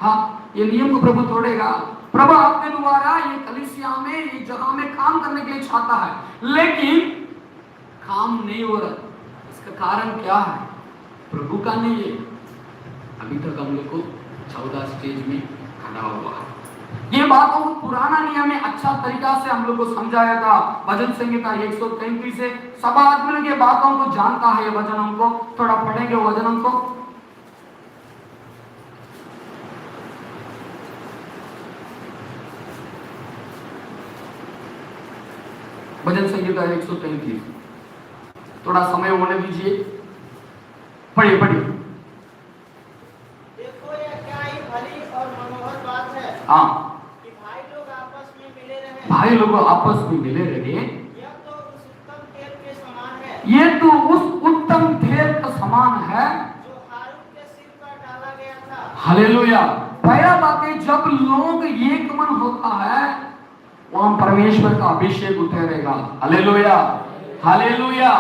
हाँ, ये नियम को प्रभु तोड़ेगा। प्रभु अपने द्वारा ये कलीसिया में, ये जगह में काम करने के लिए चाहता है, लेकिन काम नहीं हो रहा। इसका कारण क्या है? प्रभु का नहीं है। अभी तक हम लोग को 14 स्टेज में खड़ा हुआ है। ये बातों को पुराना नियम में अच्छा तरीका से हम लोग को समझाया था। भजन संहिता 133 से सब आदमी के बातों को जानता है। ये वचनों को थोड़ा पढ़ेंगे, वचनों को। भजन संहिता 133, थोड़ा समय होने दीजिए, पढ़िए पढ़िए। देखो यह क्या ही भली और मनोहर बात है, हाँ, कि भाई लोग आपस में मिले रहे, भाई लोग आपस में मिले रहे, है जो हारून के सिर पर डाला गया था। हालेलुया। पहला बात है, जब लोग एक मन होता है वहां परमेश्वर का अभिषेक उतरेगा। Hallelujah, hallelujah,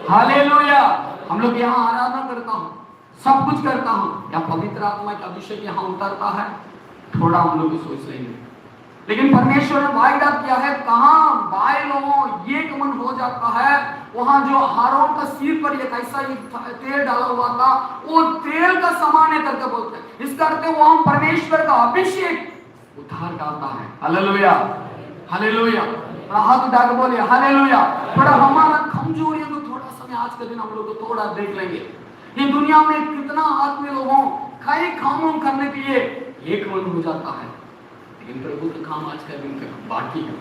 hallelujah. हम लोग यहाँ आराधना करता हूँ, सब कुछ करता हूँ, या पवित्र आत्मा का अभिषेक यहाँ उतरता है? थोड़ा हम लोग सोच लेंगे। लेकिन परमेश्वर ने वायदा किया है, कहां भाई लोगों एक मन हो जाता है, वहां जो हारून का सिर पर एक ऐसा तेल डाला हुआ था, वो तेल का समान है करके बोलते हैं। इसका अर्थ है वहां परमेश्वर का अभिषेक उतार डालता है। Hallelujah, hallelujah. हाथ उठा के बोलिए हालेलुया। थोड़ा हमारा कमजोरी है तो थोड़ा समय आज के दिन हम लोग थोड़ा देख लेंगे। ये दुनिया में कितना आदमी लोगों कई कामों करने के लिए एक मन हो जाता है, लेकिन प्रभु का काम आज का दिन तक बाकी है,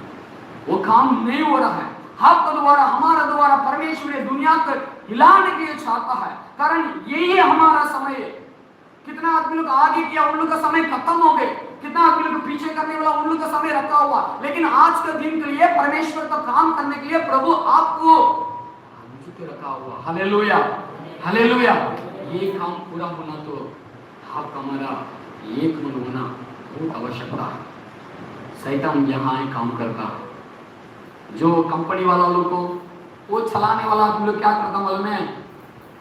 वो काम नहीं हो रहा है। आपका द्वारा, हमारा द्वारा परमेश्वर दुनिया को हिलाने के लिए चाहता है, कारण यही हमारा समय है। कितना आदमी लोग आगे किया, उन लोग का समय खत्म हो गए। कितना आदमी लोग पीछे करने वाला, उन लोग का समय रखा हुआ। लेकिन आज के दिन के लिए परमेश्वर का काम करने के लिए प्रभु आपको रखा हुआ। Hallelujah, hallelujah. ये काम पूरा होना तो आपका हमारा एक मन होना बहुत आवश्यकता है। शैतान यहाँ ही काम करता है। जो कंपनी वाला लोग को, वो चलाने वाला आदमी लोग क्या करता मालूम है?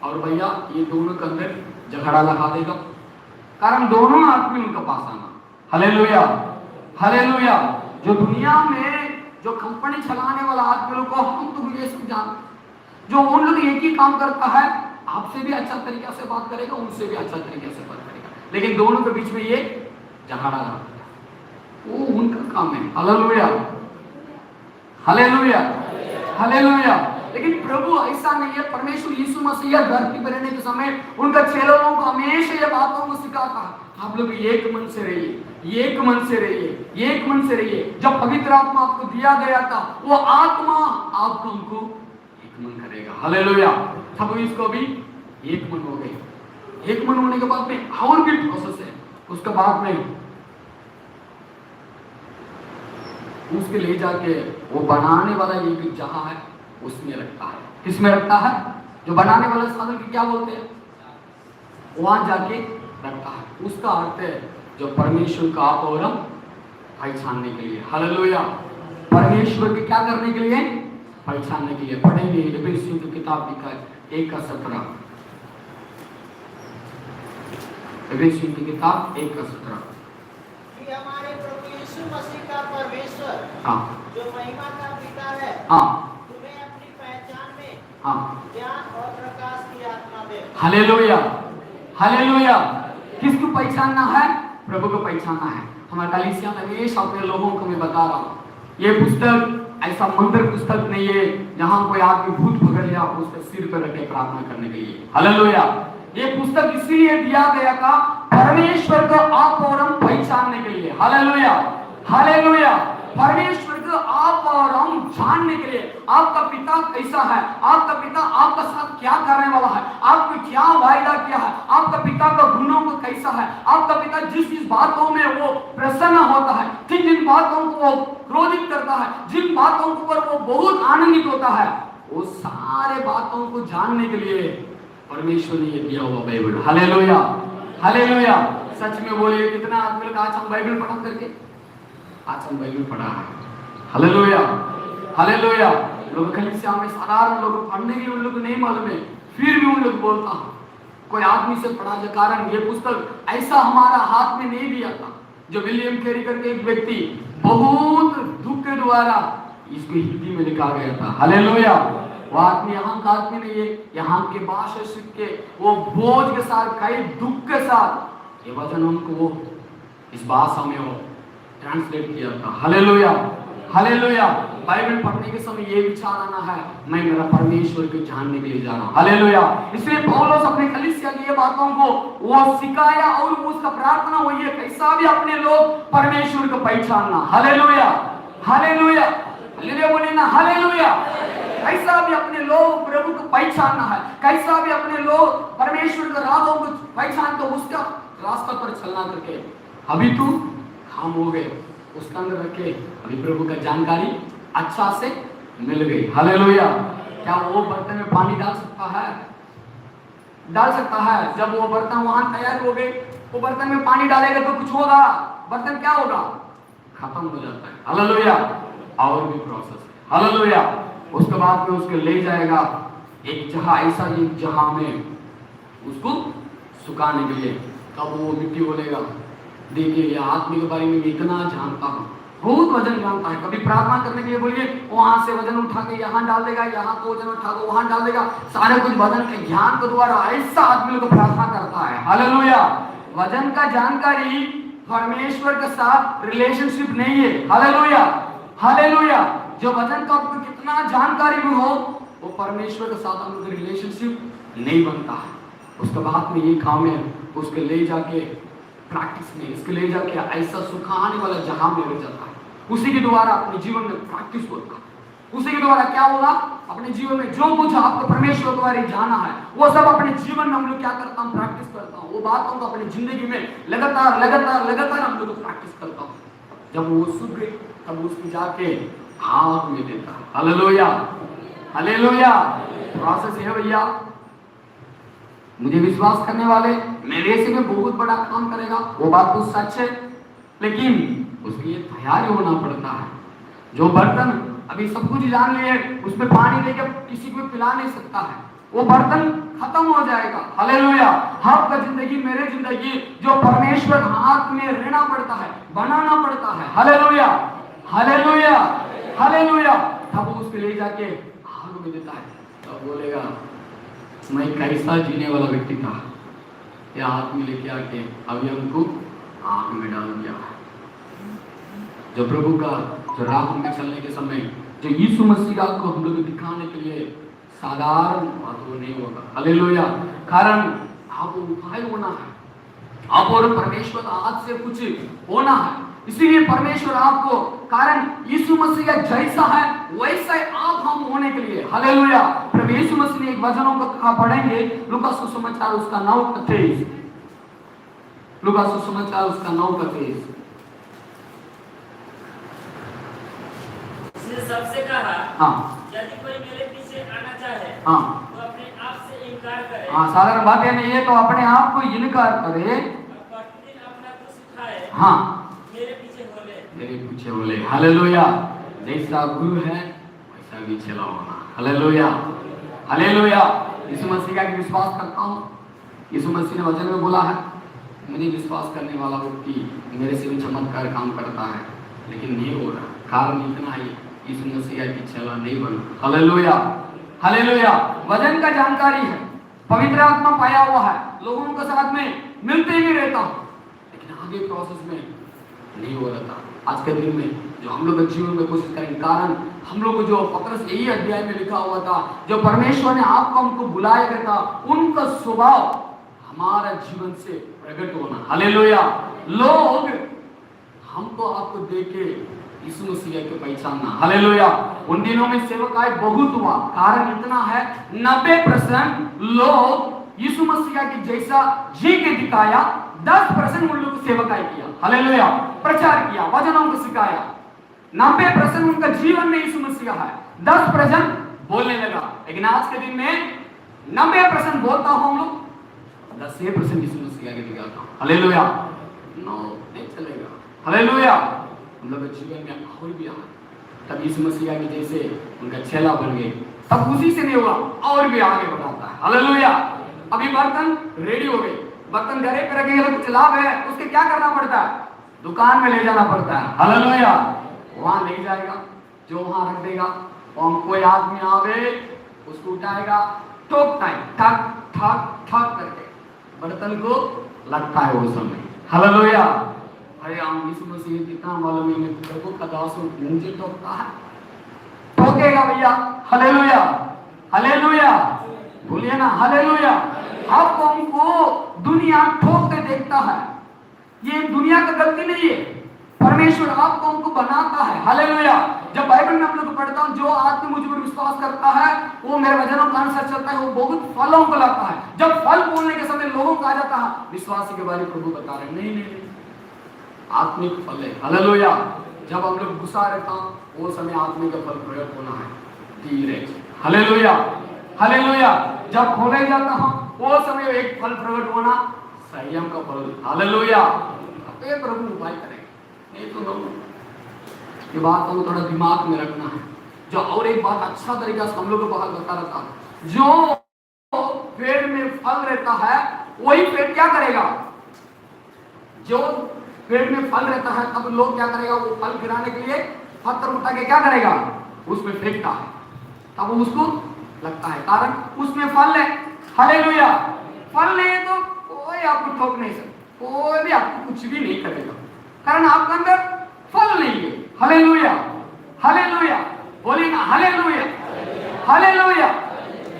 और भैया ये दोनों के अंदर झगड़ा लगा देगा, कारण दोनों आदमी उनके पास आना। Hallelujah, hallelujah. जो दुनिया में जो कंपनी चलाने वाला आदमी लोग को हम तो ये सब जान, जो उन लोग एक ही काम करता है, आपसे भी अच्छा तरीके से बात करेगा, उनसे भी अच्छा तरीके से बात करेगा, लेकिन दोनों के बीच में ये झगड़ा लगा, वो उनका काम है। Hallelujah, hallelujah, hallelujah. लेकिन प्रभु ऐसा नहीं है। परमेश्वर यीशु मसीह धरती पर रहने के समय उनका चेलों को हमेशा ये बातों को सिखाता है, आप लोग एक मन से रहिए, एक मन से रहिए, एक मन से रहिए। जब पवित्र आत्मा आपको दिया गया था, वो आत्मा आपको हमको एक मन करेगा। हालेलुया। तब इसको भी एक मन हो गए। एक मन होने के बाद में और भी प्रोसेस है। उसके बाद में उसके ले जाके वो बनाने वाला ये भी जहां है उसमें रखता है। किसमें रखता है? जो बनाने वाले साधन की क्या बोलते हैं, वहां जाके रखता है। उसका अर्थ है जो परमेश्वर का आप और हम पहचानने के लिए। हालेलुया। परमेश्वर के क्या करने के लिए? पहचानने के लिए। पढ़ेंगे इब्रानियों की किताब लिखा है 1:17। इब्रानियों की किताब 1:17। कि हमारे प्रभु यीशु मसीह का परमेश्वर, हाँ, जो महिमा का पिता है, हाँ, तुम्हें अपनी पहचान में हाँ, ज्ञान और प्रकाश की आत्मा दे। Hallelujah, hallelujah. किसको पहचानना है? प्रभु को पहचानना है। हमारे कलीसिया में हमेशा अपने लोगों को मैं बता रहा हूँ, ये पुस्तक ऐसा मंदिर पुस्तक नहीं है जहां कोई आदमी भूत पकड़ लिया उसके सिर पर रखे प्रार्थना करने के लिए। हालेलुया। ये पुस्तक इसीलिए दिया गया था परमेश्वर को आप और हम पहचानने के लिए। Hallelujah, hallelujah. परमेश्वर को आप और हम जानने के लिए, आपका पिता कैसा है, आपका पिता आपका साथ क्या करने वाला है, आपको क्या वायदा किया है, आपका पिता का गुणों को कैसा है, आपका पिता जिस जिस बातों में वो प्रसन्न होता है, जिन जिन बातों को वो क्रोधित करता है, जिन बातों पर वो बहुत आनंदित होता है, वो सारे बातों को जानने के लिए परमेश्वर ने ये दिया हुआ बाइबल। Hallelujah, hallelujah. सच में बोलिए कितना आदमी लोग आज हम बाइबल पढ़ा करके, आज हम बाइबल पढ़ा है। Hallelujah, hallelujah. लोग कलीसिया में साधारण लोग पढ़ने के उन लोग नहीं मालूम है, फिर भी उन लोग बोलता हूं कोई आदमी से पढ़ा के कारण ये पुस्तक ऐसा हमारा हाथ में नहीं दिया था। जो विलियम कैरी करके एक व्यक्ति बहुत दुख के द्वारा इसको हिंदी में लिखा गया था। हालेलुया। वो आदमी यहाँ का आदमी नहीं है, यहाँ के भाषा सीख के वो बोझ के साथ कई दुख के साथ ये वचन उनको वो इस भाषा में वो ट्रांसलेट किया था। Hallelujah, hallelujah. बाइबल पढ़ने के समय ये विचार आना है, मैं मेरा परमेश्वर को जानने के लिए जा रहा हूं। हालेलुया। इसलिए पौलुस अपने कलीसिया की ये बातों को वो सिखाया और उसका प्रार्थना वही है, कैसा भी अपने लोग परमेश्वर को पहचानना। हालेलुया, हालेलुया, हालेलुया बोलिए ना, हालेलुया। कैसा भी अपने लोग प्रभु को पहचानना है, कैसा भी अपने लोग परमेश्वर के राहों को पहचान तो उसका रास्ता पर चलना करके अभी तू हम हो गए उसके अंदर रखे, अभी प्रभु का जानकारी अच्छा से मिल गई। हालेलुया। क्या वो बर्तन में पानी डाल सकता है? डाल सकता है। जब वो बर्तन वहां तैयार हो गए, वो बर्तन में पानी डालेगा तो कुछ होगा, बर्तन क्या होगा, खत्म हो जाता है। हालेलुया। और भी प्रोसेस, हालेलुया। उसके बाद में उसको ले जाएगा एक जगह, ऐसा एक जगह में उसको सुखाने के लिए। तब वो मिट्टी बोलेगा, देखिए ये आदमी के बारे में इतना जानता हूँ, बहुत वजन जानता है। कभी प्रार्थना करने के लिए बोलिए, वहां से वजन उठा के यहाँ डाल देगा, यहाँ को वजन उठा के वहां डाल देगा, सारे कुछ वजन के ज्ञान के द्वारा ऐसा आदमी को प्रार्थना करता है। हालेलुया। वजन का जानकारी परमेश्वर के साथ रिलेशनशिप नहीं है। Hallelujah, hallelujah. जो वजन का आपको कितना जानकारी भी हो, वो परमेश्वर के साथ हम लोग रिलेशनशिप नहीं बनता है। उसके बाद में ये काम है, उसके ले जाके प्रैक्टिस में, इसके ले जाके ऐसा सुखाने वाला जहां में ले जाता है। उसी के द्वारा अपने जीवन में प्रैक्टिस होता है। उसी के द्वारा क्या होगा, अपने जीवन में जो कुछ आपको परमेश्वर द्वारा जाना है, वो सब अपने जीवन में हम लोग क्या करता हूँ, प्रैक्टिस करता हूँ। वो बातों को अपनी जिंदगी में लगातार लगातार लगातार हम लोग प्रैक्टिस करता हूँ। जब वो सूख गए तब उसको जाके आग में देता है। Hallelujah, hallelujah. प्रोसेस है भैया। मुझे विश्वास करने वाले मेरे से में बहुत बड़ा काम करेगा, वो बात तो सच है, लेकिन उसके लिए तैयार होना पड़ता है। जो बर्तन अभी सब कुछ जान लिए, उसमें पानी देकर किसी को पिला नहीं सकता है, वो बर्तन खत्म हो जाएगा। हालेलुया। आपका जिंदगी, मेरे जिंदगी, जो परमेश्वर हाथ में रहना पड़ता है, बनाना पड़ता है। Hallelujah, hallelujah, hallelujah. तब वो उसको ले जाके आग में देता है। तब बोलेगा, मैं कैसा जीने वाला व्यक्ति था, यह आदमी लेके आके अभी हमको आग में डाल दिया है। जो प्रभु का जो राह में चलने के समय जो यीशु मसीह को हम लोग दिखाने के लिए साधारण बात वो नहीं होगा। हालेलुया। कारण आपको उपाय होना है, आप और परमेश्वर हाथ से कुछ होना है। इसीलिए परमेश्वर आपको, कारण यीशु मसीह जैसा है वैसा आप हम होने के लिए। हालेलुया। प्रभु यीशु मसीह ने एक वचनों को पढ़ेंगे, लूका सुसमाचार उसका 9:23, लूका सुसमाचार उसका 9:23। सबसे कहा, हाँ, यदि कोई मेरे पीछे आना चाहे, हाँ, तो अपने आप से इनकार करे। हाँ, साधारण बात है नहीं है, तो अपने आप को इनकार करे, प्रतिदिन अपना क्रूस उठाए, हाँ, मेरे पीछे बोले, मेरे पीछे बोले। हालेलुया। जैसा गुरु है वैसा भी चला होना। Hallelujah, hallelujah. यीशु मसीह का विश्वास करता हूँ। यीशु मसीह ने वचन में बोला है, मुझे विश्वास करने वाला व्यक्ति मेरे से भी चमत्कार काम करता है, लेकिन नहीं हो रहा। कारण इतना है, यीशु मसीह की चला नहीं बन। Hallelujah, hallelujah. वजन का जानकारी है, पवित्र आत्मा पाया हुआ है, लोगों के साथ में मिलते ही रहता हूं, लेकिन आगे प्रोसेस में नहीं हो रहा। आज के दिन में जो हम लोग जीवन में कोशिश करें, कारण हम लोग को जो पत्रस यही अध्याय में लिखा हुआ था, जो परमेश्वर ने आपको हमको बुलाया गया था, उनका स्वभाव हमारा जीवन से प्रकट होना। हालेलुया। लोग हमको आपको देखे यीशु मसीह को पहचानना। हालेलुया। उन दिनों में सेवकाई बहुत हुआ, कारण इतना है 90% लोग यीशु मसीह के जैसा जी के दिखाया, 10% उन लोगों को सेवकाई किया। हालेलुया। प्रचार किया, वचनों को सिखाया। 90% उनका जीवन में यीशु मसीह है, 10% बोलने लगा। लेकिन आज के दिन में 90% बोलता हूं हम लोग, 10% यीशु मसीह के दिखाता हूं। हालेलुया। नो, नहीं चलेगा। हालेलुया। हम लोग जीवन में और भी आए, तब यीशु मसीह के जैसे उनका चेला बन गए, तब उसी से नहीं हुआ, और भी आगे बढ़ाता है। हालेलुया। अभी बर्तन रेडी हो गए, बर्तन घरे पे रखेंगे तो कुछ लाभ है, उसके क्या करना पड़ता है, दुकान में ले जाना पड़ता है। हालेलुया। वहां ले जाएगा, जो वहां रख देगा, और कोई आदमी आवे उसको उठाएगा, ठोकता है, ठक ठक ठक करके बर्तन को लगता है वो समय। हालेलुया। अरे हम यीशु मसीह कितना मालूम है, प्रभु का दास मुझे ठोकता है, ठोकेगा भैया। Hallelujah, hallelujah. बोलिए ना हालेलुया। आपको हमको दुनिया ठोक के देखता है, ये दुनिया का गलती नहीं है, परमेश्वर आपको हमको बनाता है। हालेलुया। जब बाइबल में हम लोग पढ़ता हूं, जो आदमी मुझ पर विश्वास करता है वो मेरे वचनों का अनुसार चलता है, वो बहुत फलों को लाता है। जब फल बोलने के समय लोगों को आ जाता है, विश्वासी के बारे में प्रभु बता रहे नहीं नहीं, आत्मिक फल है। हालेलुया। जब हम लोग गुस्सा रहता हूं, वो समय आत्मिक का फल प्रयोग होना है, धीरज। Hallelujah, hallelujah. जब खोले जाता हूं, वो समय एक फल प्रकट होना, संयम का फल। हालेलुया। अब ये प्रभु उपाय करेंगे, नहीं तो लोग ये बात को थोड़ा दिमाग में रखना है। जो और एक बात अच्छा तरीका से हम लोग को बात बता रहा था, जो पेड़ में फल रहता है वही पेड़ क्या करेगा, जो पेड़ में फल रहता है तब लोग क्या करेगा, वो फल गिराने के लिए पत्थर उठा के क्या करेगा, उसमें फेंकता है, तब उसको लगता है, कारण उसमें फल है। हालेलुया। फल नहीं है तो कोई आपको ठोक नहीं सकता, कोई भी आपको कुछ भी नहीं करेगा, कारण आपके अंदर फल नहीं है। हालेलुया, हालेलुया, बोलिए ना हालेलुया, हालेलुया।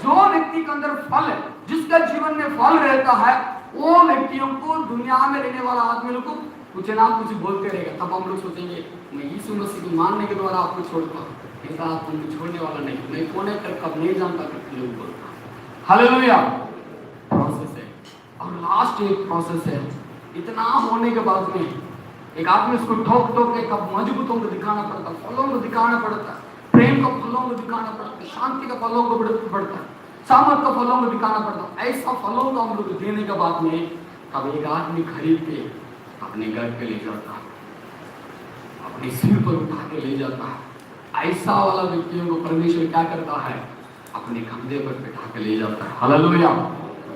जो व्यक्ति के अंदर फल है, जिसका जीवन में फल रहता है, वो व्यक्तियों को दुनिया में रहने वाला आदमी लोग को कुछ ना कुछ बोलते रहेगा। तब हम लोग सोचेंगे मैं यीशु मसीह को मानने के द्वारा आपको छोड़ता हूँ, ऐसा आप उनको छोड़ने वाला नहीं, मैं कौन है कर कब नहीं जानता करके लोग बोलता है। हालेलुया। प्रोसेस है। और लास्ट एक प्रोसेस है, इतना होने के बाद में एक आदमी उसको ठोक ठोक के कब मजबूतों को दिखाना पड़ता, फलों को दिखाना पड़ता, प्रेम का फलों को दिखाना पड़ता, शांति का फलों को पड़ता, सामर्थ का फलों को दिखाना पड़ता। ऐसा फलों को हम लोग देने के बाद में तब एक आदमी खरीद के अपने घर पे ले जाता है, अपने सिर पर उठा के ले जाता है। ऐसा वाला व्यक्तियों को परमेश्वर क्या करता है, अपने कंधे पर बैठा के ले जाता है। हालेलुया।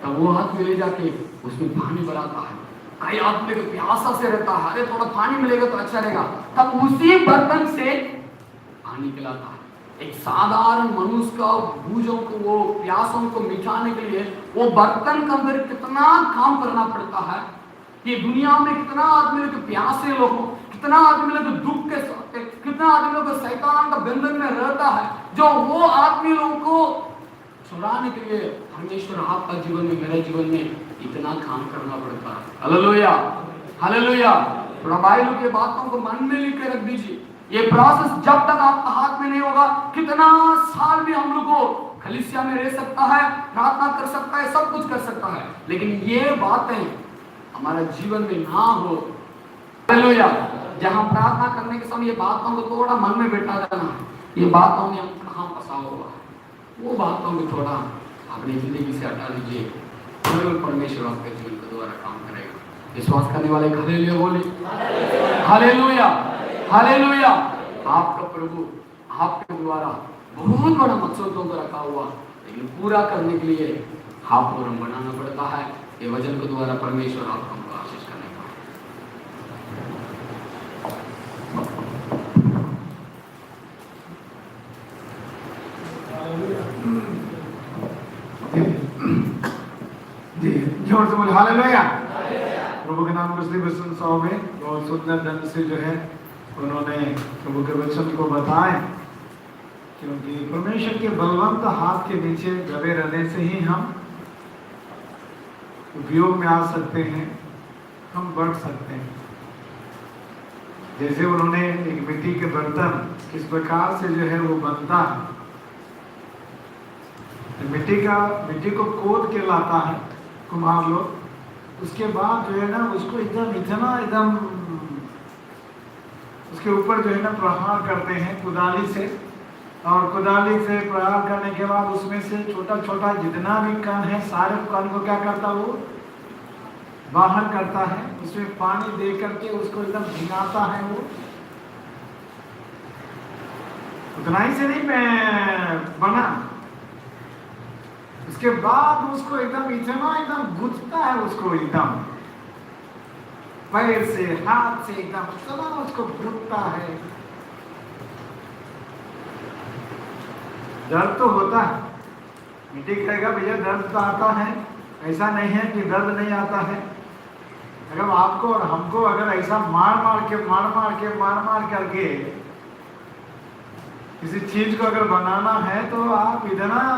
तब वो हाथ में ले जाके उसमें पानी भराता है। कई आदमी को प्यासा से रहता है, अरे थोड़ा पानी मिलेगा तो अच्छा रहेगा, तब उसी बर्तन से पानी पिलाता है। एक साधारण मनुष्य का भूजों को, वो प्यासों को मिटाने के लिए वो बर्तन के अंदर कितना काम करना पड़ता है कि दुनिया में कितना आदमी लोग प्यासे लोग, कितना आदमी लोग दुख के साथ, कितना आदमी लोग शैतान का बंधन में रहता है, जो वो आदमी लोगों को छुड़ाने के लिए परमेश्वर आपका जीवन में, मेरे जीवन में इतना काम करना पड़ता है। Hallelujah, hallelujah. थोड़ा भाई लोग ये बातों को मन में लिख के रख दीजिए। ये प्रोसेस जब तक आपका हाथ में नहीं होगा, कितना साल भी हम लोग को कलीसिया में रह सकता है, प्रार्थना कर सकता है, सब कुछ कर सकता है, लेकिन ये बातें हमारे जीवन में ना हो। हालेलुया। जहां प्रार्थना करने के समय ये बातों को थोड़ा मन में बैठा देना है, ये बातों में हम कहाँ फंसा हुआ है, वो बातों को थोड़ा अपनी जिंदगी से हटा दीजिए, केवल परमेश्वर आपके जीवन के द्वारा काम करेगा। विश्वास करने वाले हालेलुया बोले, हालेलुया, हालेलुया। आपका प्रभु आपके द्वारा बहुत बड़ा मकसदों को रखा हुआ, लेकिन पूरा करने के लिए आपको रंग बनाना पड़ता है। ये वचन के द्वारा परमेश्वर आपको हमको आशीष करने का। जी जोर से बोले हालेलुया। प्रभु के नाम को वचन सौ में बहुत सुंदर ढंग से जो है उन्होंने प्रभु के वचन को बताए, क्योंकि परमेश्वर के बलवंत हाथ के नीचे दबे रहने से ही हम उपयोग में आ सकते हैं, हम बढ़ सकते हैं। जैसे उन्होंने एक मिट्टी के बर्तन किस प्रकार से जो है वो बनता है, मिट्टी को खोद के लाता है कुम्हार लोग, उसके बाद जो है ना उसको एकदम उसके ऊपर जो है ना प्रहार करते हैं कुदाली से, और कुदाली से प्रहार करने के बाद उसमें से छोटा छोटा जितना भी कण है सारे कण को क्या करता है वो बाहर करता है, उसमें पानी दे करके उसको एकदम भिगाता है। वो उतना ही से नहीं बना, उसके बाद उसको एकदम गुथता है, उसको एकदम पैर से हाथ से एकदम उसको गुथता है। दर्द तो होता है, मिट्टी कहेगा भैया दर्द तो आता है, ऐसा नहीं है कि दर्द नहीं आता है। अगर आपको और हमको अगर ऐसा मार करके किसी चीज को अगर बनाना है तो आप इतना